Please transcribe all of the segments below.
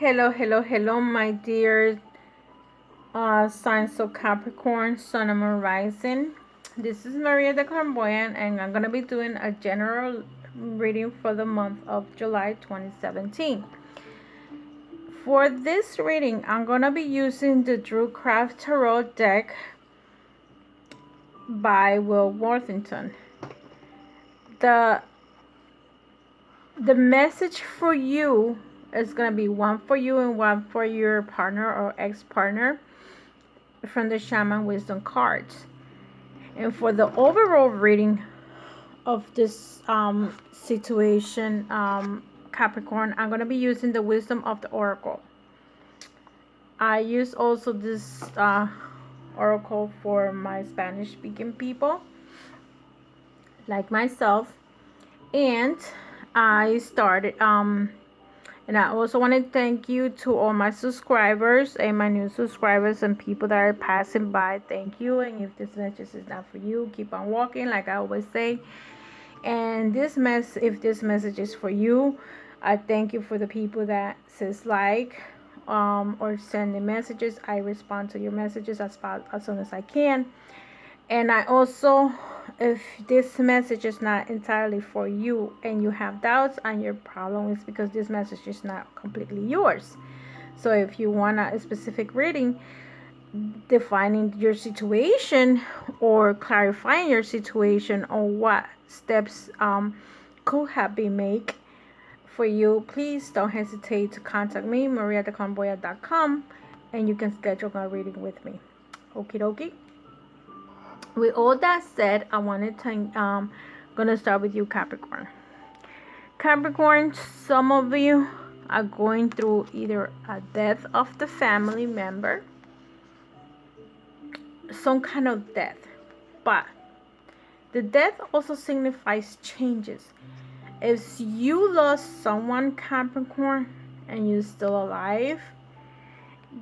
Hello, my dear signs of Capricorn, Sun and Moon Rising. This is Maria the Clairvoyant, and I'm going to be doing a general reading for the month of July 2017. For this reading, I'm going to be using the Drew Craft Tarot deck by Will Worthington. The message for you is going to be one for you and one for your partner or ex-partner from the Shaman Wisdom cards. And for the overall reading of this situation, Capricorn, I'm going to be using the Wisdom of the Oracle. I use also this oracle for my Spanish speaking people like myself, and I started and I also want to thank you to all my subscribers and my new subscribers and people that are passing by. Thank you. And if this message is not for you, keep on walking, like I always say. And if this message is for you, I thank you for the people that says like or send the messages. I respond to your messages as soon as I can. And I also, if this message is not entirely for you and you have doubts and your problem is because this message is not completely yours. So if you want a specific reading defining your situation or clarifying your situation or what steps could have been made for you, please don't hesitate to contact me, mariateclamboya.com, and you can schedule a reading with me. Okie dokie. With all that said, I wanted to gonna start with you, Capricorn. Capricorn, some of you are going through either a death of the family member, some kind of death, but the death also signifies changes. If you lost someone, Capricorn, and you're still alive,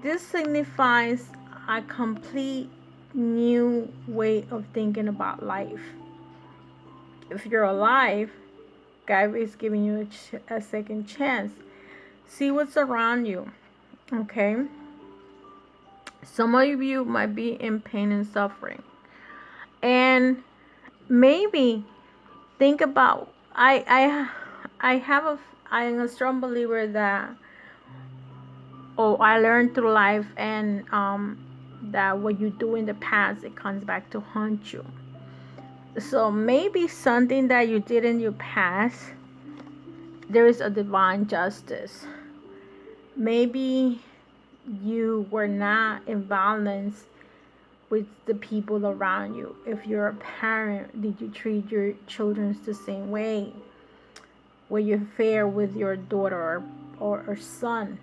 this signifies a complete new way of thinking about life. If you're alive, God is giving you a second chance. See what's around you, okay? Some of you might be in pain and suffering, and maybe think about I'm a strong believer that I learned through life, and that what you do in the past, it comes back to haunt you. So maybe something that you did in your past, there is a divine justice. Maybe you were not in balance with the people around you. If you're a parent, did you treat your children the same way? Were you fair with your daughter or son?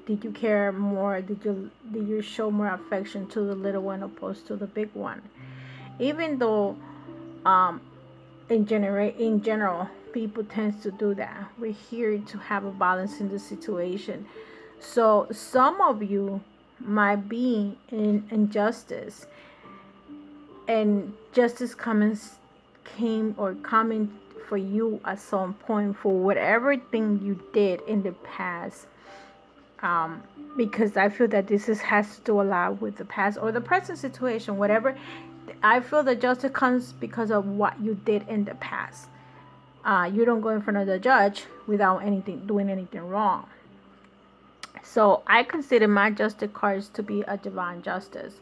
Did you care more? Did you show more affection to the little one opposed to the big one? Even though in general people tend to do that, we're here to have a balance in the situation. So some of you might be in injustice, and justice coming for you at some point for whatever thing you did in the past. Because I feel that has to do a lot with the past or the present situation, whatever. I feel that justice comes because of what you did in the past. You don't go in front of the judge without doing anything wrong. So I consider my justice cards to be a divine justice.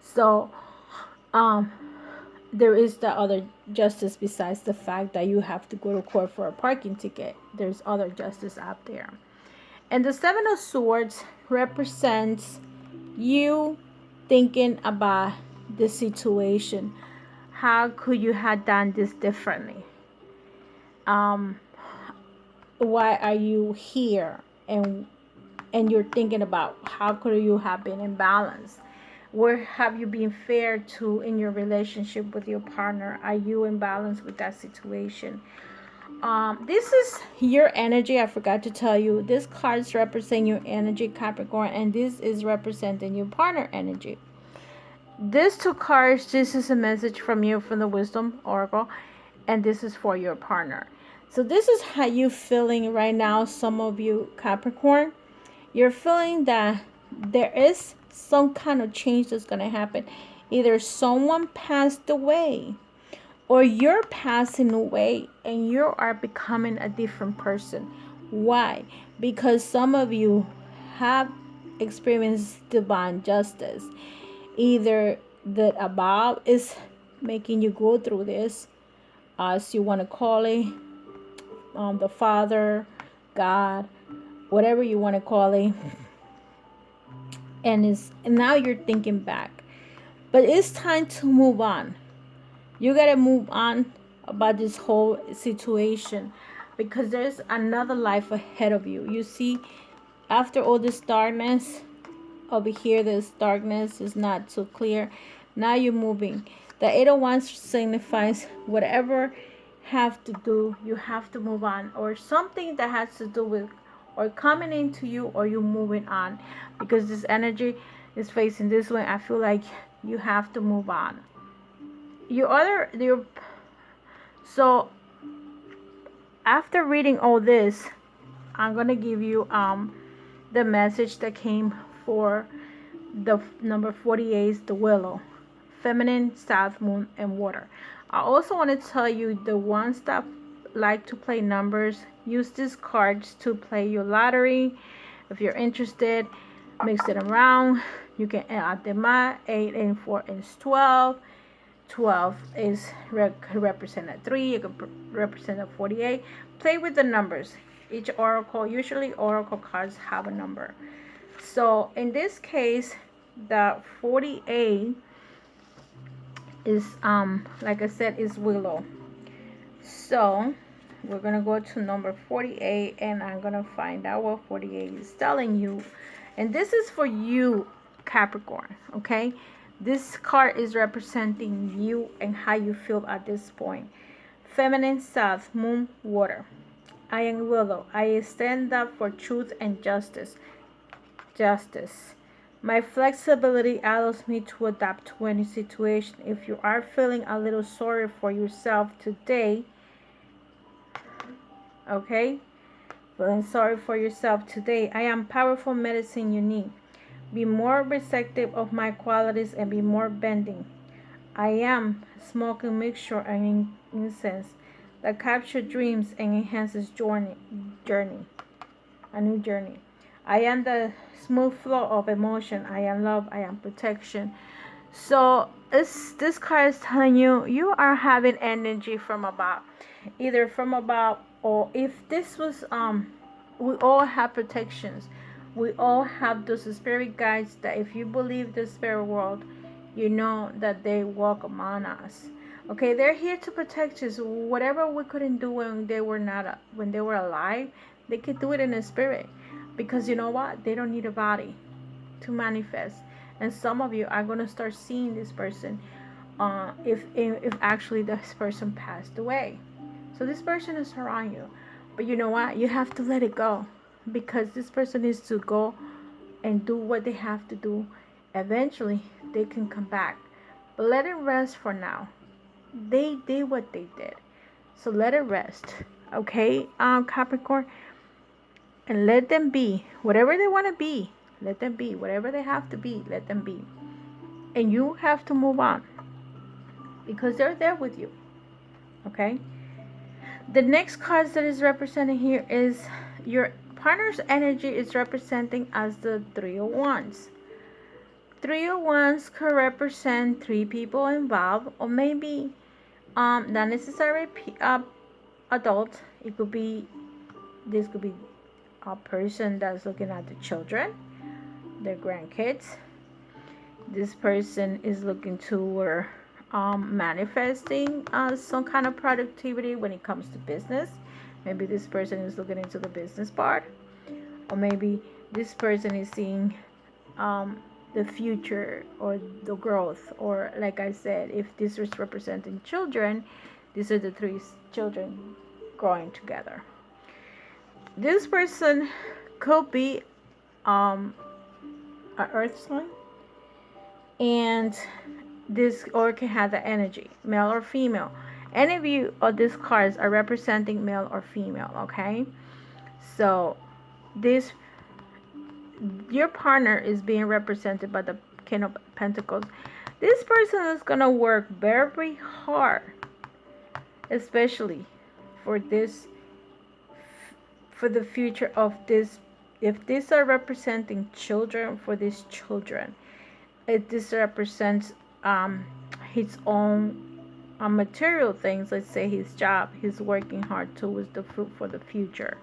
So there is the other justice besides the fact that you have to go to court for a parking ticket. There's other justice out there. And the Seven of Swords represents you thinking about the situation. How could you have done this differently? Why are you here? And you're thinking about how could you have been in balance? Where have you been fair to in your relationship with your partner? Are you in balance with that situation? This is your energy. I forgot to tell you, these cards represent your energy, Capricorn, and this is representing your partner energy. These two cards, this is a message from you from the Wisdom Oracle, and this is for your partner. So this is how you feeling right now, some of you Capricorn. You're feeling that there is some kind of change that's going to happen. Either someone passed away or you're passing away and you are becoming a different person. Why? Because some of you have experienced divine justice. Either that above is making you go through this, as you want to call it, the Father, God, whatever you want to call it, and now you're thinking back. But it's time to move on. You gotta move on about this whole situation because there's another life ahead of you. You see, after all this darkness, over here this darkness is not so clear. Now you're moving. The 801 signifies whatever have to do, you have to move on, or something that has to do with or coming into you, or you moving on, because this energy is facing this way. I feel like you have to move on. So after reading all this, I'm gonna give you the message that came for the number 48, the willow, feminine, south moon, and water. I also want to tell you, the ones that like to play numbers, use these cards to play your lottery. If you're interested, mix it around. You can add them up. 8 and 4 is 12. 12 is represent a 3. You can represent a 48. Play with the numbers. Each oracle, usually oracle cards have a number. So in this case, the 48 is like I said, is willow. So we're gonna go to number 48 and I'm gonna find out what 48 is telling you. And this is for you, Capricorn. Okay, this card is representing you and how you feel at this point. Feminine, south moon, water. I am willow. I stand up for truth and justice. My flexibility allows me to adapt to any situation. If you are feeling a little sorry for yourself today, okay? Feeling sorry for yourself today, I am powerful medicine you need. Be more receptive of my qualities and be more bending. I am smoking mixture and incense that capture dreams and enhances journey. A new journey. I am the smooth flow of emotion. I am love. I am protection. So this card is telling you you are having energy from above, either from above, or if this was we all have protections. We all have those spirit guides that if you believe the spirit world, you know that they walk among us. Okay, they're here to protect us. Whatever we couldn't do when they were not when they were alive, they could do it in the spirit, because you know what? They don't need a body to manifest. And some of you are gonna start seeing this person, if actually this person passed away. So this person is around you, but you know what? You have to let it go, because this person needs to go and do what they have to do. Eventually, they can come back, but let it rest for now. They did what they did, so let it rest. Okay, Capricorn, and let them be whatever they want to be. Let them be whatever they have to be. Let them be, and you have to move on because they're there with you. Okay. The next card that is represented here is your partner's energy is representing as the 3 of Wands. 3 of Wands could represent 3 people involved, or maybe not necessarily adult. It could be, this could be a person that's looking at the children, their grandkids. This person is looking to manifesting some kind of productivity when it comes to business. Maybe this person is looking into the business part, or maybe this person is seeing the future or the growth, or like I said, if this is representing children, these are the 3 children growing together. This person could be an earth sign, and this or can have the energy, male or female, Any of you of these cards are representing male or female, okay? So this, your partner is being represented by the King of Pentacles. This person is gonna work very hard, especially for this, for the future of this. If these are representing children, for these children, if this represents his own material things, let's say his job, he's working hard towards the fruit for the future.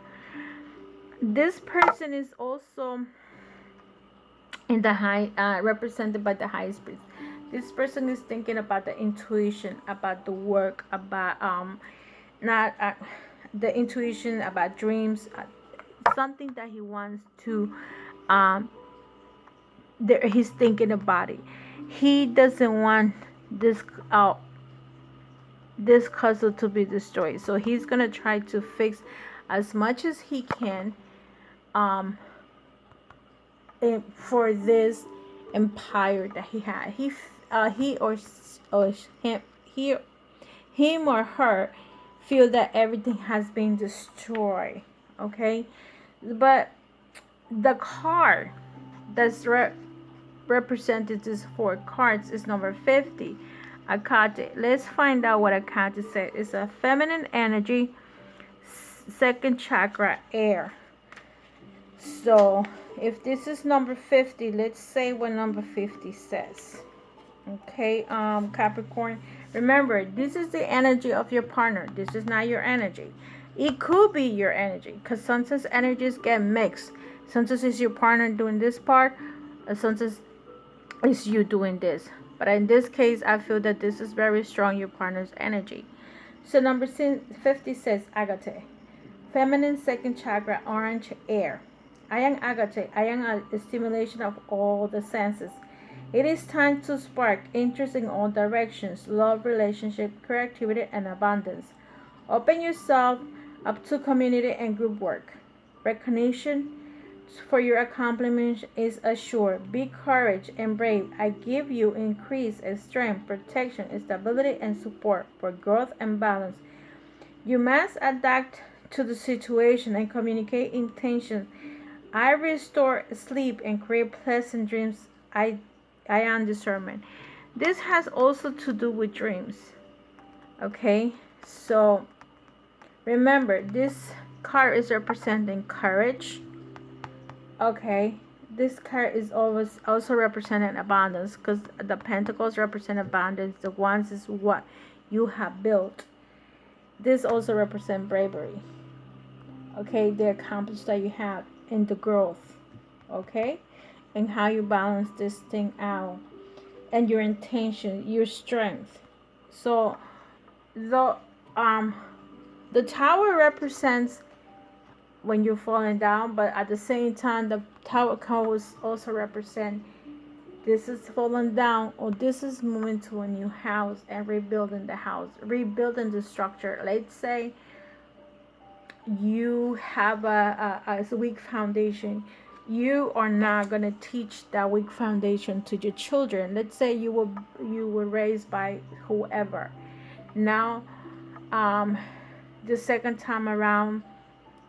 This person is also in the high, represented by the highest priest. This person is thinking about the intuition, about the work, about not the intuition, about dreams, something that he wants to he's thinking about it. He doesn't want this this castle to be destroyed, so he's gonna try to fix as much as he can for this empire that he had. He or him or her feel that everything has been destroyed, okay? But the card that's represented this 4 cards is number 50, Akate. Let's find out what Akate said. It's a feminine energy, second chakra, air. So if this is number 50, let's say what number 50 says. Okay, Capricorn, remember, this is the energy of your partner. This is not your energy. It could be your energy, because sometimes energies get mixed. Sometimes it's your partner doing this part, and sometimes it's you doing this. But in this case, I feel that this is very strong, your partner's energy. So number 50 says Agate, feminine, second chakra, orange, air. I am Agate. I am a stimulation of all the senses. It is time to spark interest in all directions, love, relationship, creativity, and abundance. Open yourself up to community and group work. Recognition for your accomplishments is assured. Be courage and brave. I give you increased strength, protection, stability, and support for growth and balance. You must adapt to the situation and communicate intentions. I restore sleep and create pleasant dreams. I am discernment. This has also to do with dreams. Okay, so remember, this card is representing courage. Okay, this card is always also representing abundance, because the pentacles represent abundance. The wands is what you have built. This also represents bravery. Okay, the accomplishment that you have in the growth. Okay, and how you balance this thing out, and your intention, your strength. So the tower represents when you're falling down, but at the same time the tower can also represent this is falling down, or this is moving to a new house and rebuilding the house, rebuilding the structure. Let's say you have a weak foundation. You are not going to teach that weak foundation to your children. Let's say you were raised by whoever. Now the second time around,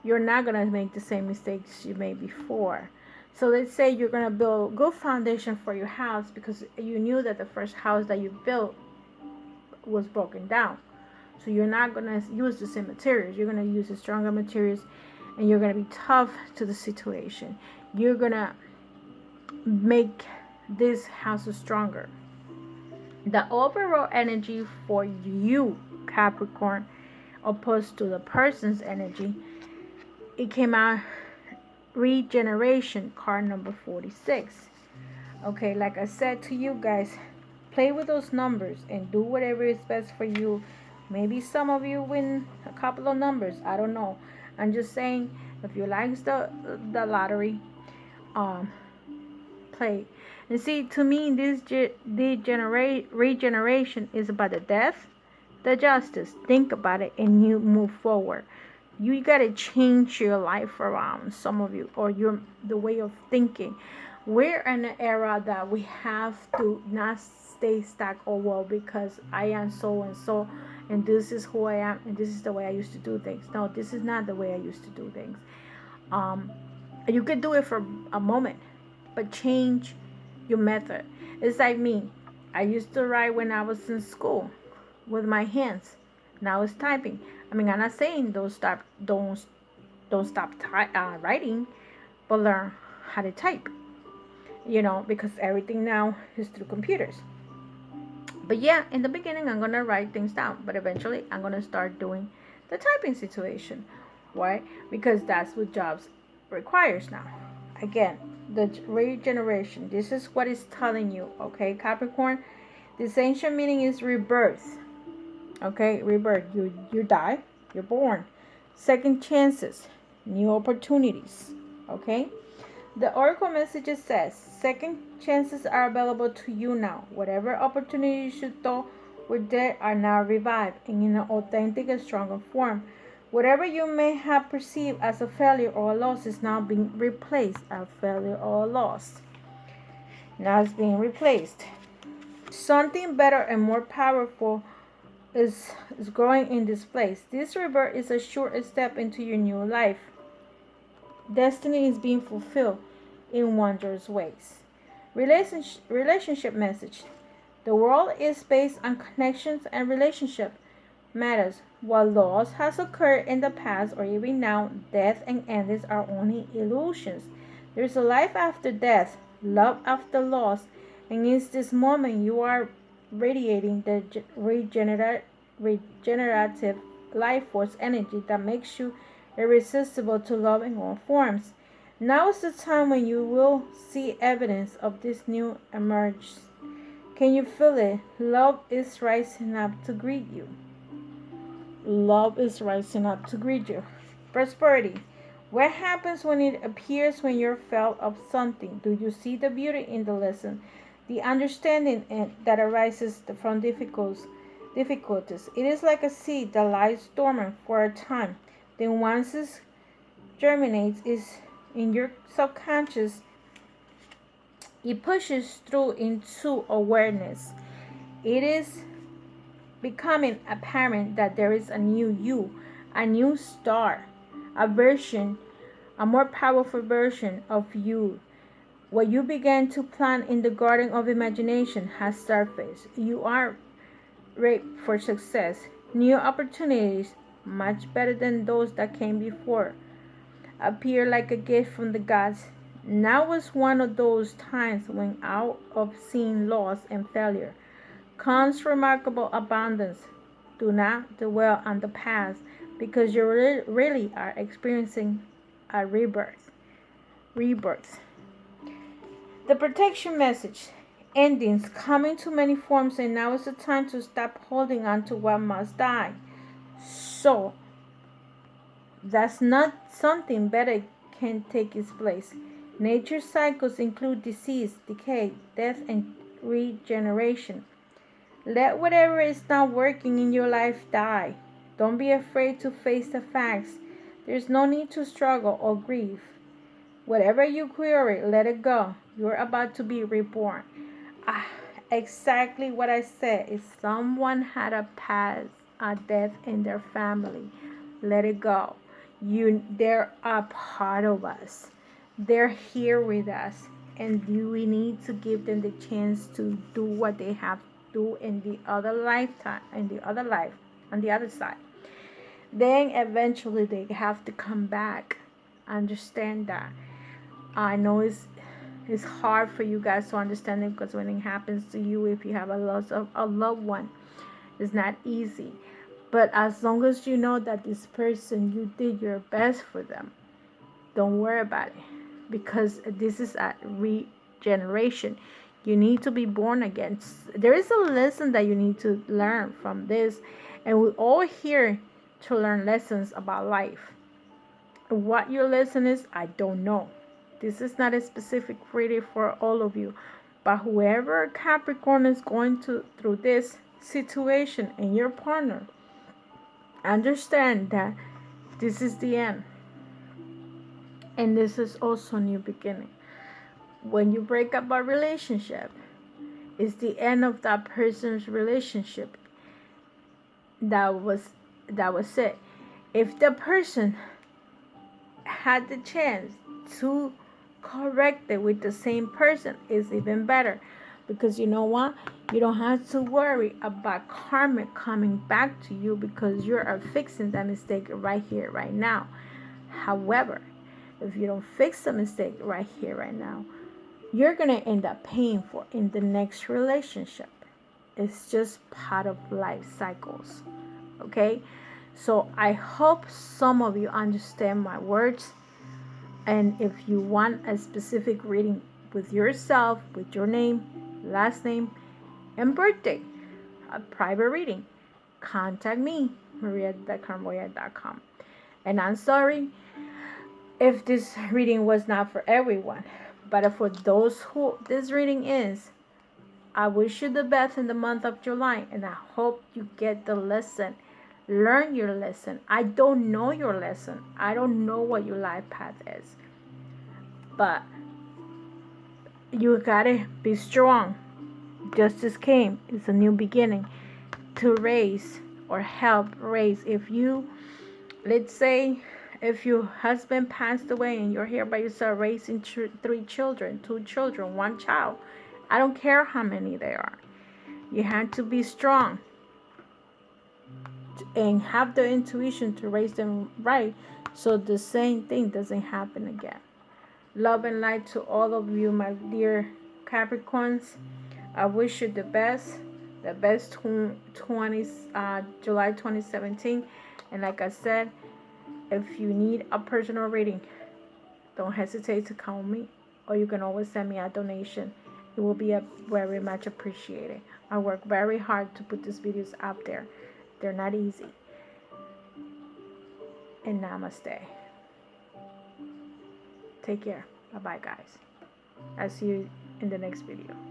you're not going to make the same mistakes you made before. So let's say you're going to build a good foundation for your house, because you knew that the first house that you built was broken down. So you're not going to use the same materials. You're going to use the stronger materials, and you're going to be tough to the situation. You're going to make this house stronger. The overall energy for you, Capricorn, opposed to the person's energy, it came out Regeneration, card number 46. Okay, like I said to you guys, play with those numbers and do whatever is best for you. Maybe some of you win a couple of numbers. I don't know. I'm just saying, if you like the lottery, play. And see, to me, this regeneration is about the death, the justice. Think about it and you move forward. You gotta change your life around, some of you, or the way of thinking. We're in an era that we have to not stay stuck. Oh well, because I am so and so, and this is who I am, and this is the way I used to do things. No, this is not the way I used to do things. um you could do it for a moment, but change your method. It's like me. I used to write when I was in school with my hands. Now it's typing. I mean, I'm not saying don't stop writing, but learn how to type. Because everything now is through computers. But yeah, in the beginning, I'm gonna write things down, but eventually, I'm gonna start doing the typing situation. Why? Because that's what jobs requires now. Again, the regeneration. This is what it's telling you, okay, Capricorn. This ancient meaning is rebirth. Okay, rebirth. You die, you're born. Second chances, new opportunities. Okay. The Oracle message says, second chances are available to you now. Whatever opportunities you thought were dead are now revived and in an authentic and stronger form. Whatever you may have perceived as a failure or a loss is now being replaced as a failure or a loss. Now it's being replaced. Something better and more powerful is growing in this place. This rebirth is a short step into your new life. Destiny is being fulfilled in wondrous ways. Relationship message. The world is based on connections and relationship matters. What loss has occurred in the past or even now, death and endings are only illusions. There is a life after death, love after loss, and in this moment you are radiating the regenerative life force energy that makes you irresistible to love in all forms. Now is the time when you will see evidence of this new emerge. Can you feel it? Love is rising up to greet you. Love is rising up to greet you. Prosperity. What happens when it appears when you're felt of something? Do you see the beauty in the lesson? The understanding that arises from difficulties. It is like a seed that lies dormant for a time. Then once it germinates is in your subconscious, it pushes through into awareness. It is becoming apparent that there is a new you, a new star, a version, a more powerful version of you. What you began to plant in the garden of imagination has surfaced. You are ripe for success. New opportunities, much better than those that came before, appear like a gift from the gods. Now was one of those times when out of seeing loss and failure comes remarkable abundance. Do not dwell on the past because you really are experiencing a rebirth. Rebirth. The protection message. Endings coming to many forms, and now is the time to stop holding on to what must die. So, that's not something better can take its place. Nature's cycles include disease, decay, death, and regeneration. Let whatever is not working in your life die. Don't be afraid to face the facts. There's no need to struggle or grieve. Whatever you query, let it go. You're about to be reborn. Ah, exactly what I said. If someone had a past, a death in their family, let it go. They're a part of us. They're here with us, and we need to give them the chance to do what they have to do in the other lifetime, in the other life, on the other side. Then eventually they have to come back. Understand that. I know it's hard for you guys to understand it because when it happens to you, if you have a loss of a loved one, it's not easy. But as long as you know that this person, you did your best for them, don't worry about it because this is a regeneration. You need to be born again. There is a lesson that you need to learn from this, and we're all here to learn lessons about life. What your lesson is, I don't know. This is not a specific reading for all of you, but whoever Capricorn is going through this situation and your partner, understand that this is the end, and this is also a new beginning. When you break up a relationship, It's the end of that person's relationship. That was it. If the person had the chance to correct it with the same person, it's even better, because you know what, you don't have to worry about karma coming back to you, because you are fixing that mistake right here right now. However, if you don't fix the mistake right here right now, you're gonna end up paying for in the next relationship. It's just part of life cycles. Okay, so I hope some of you understand my words. And if you want a specific reading with yourself, with your name, last name, and birthday, a private reading, contact me, maria.carmoya.com. And I'm sorry if this reading was not for everyone, but for those who this reading is, I wish you the best in the month of July, and I hope you get the lesson. Learn your lesson. I don't know your lesson. I don't know what your life path is. But you gotta be strong. Justice came. It's a new beginning to raise or help raise. If you, let's say, if your husband passed away and you're here by yourself raising 3 children, 2 children, 1 child, I don't care how many they are. You have to be strong and have the intuition to raise them right, so the same thing doesn't happen again. Love and light to all of you, my dear Capricorns. I wish you the best 20 July 2017. And like I said, if you need a personal reading, don't hesitate to call me, or you can always send me a donation. It will be very much appreciated. I work very hard to put these videos out there. They're not easy. And namaste. Take care. Bye bye, guys. I'll see you in the next video.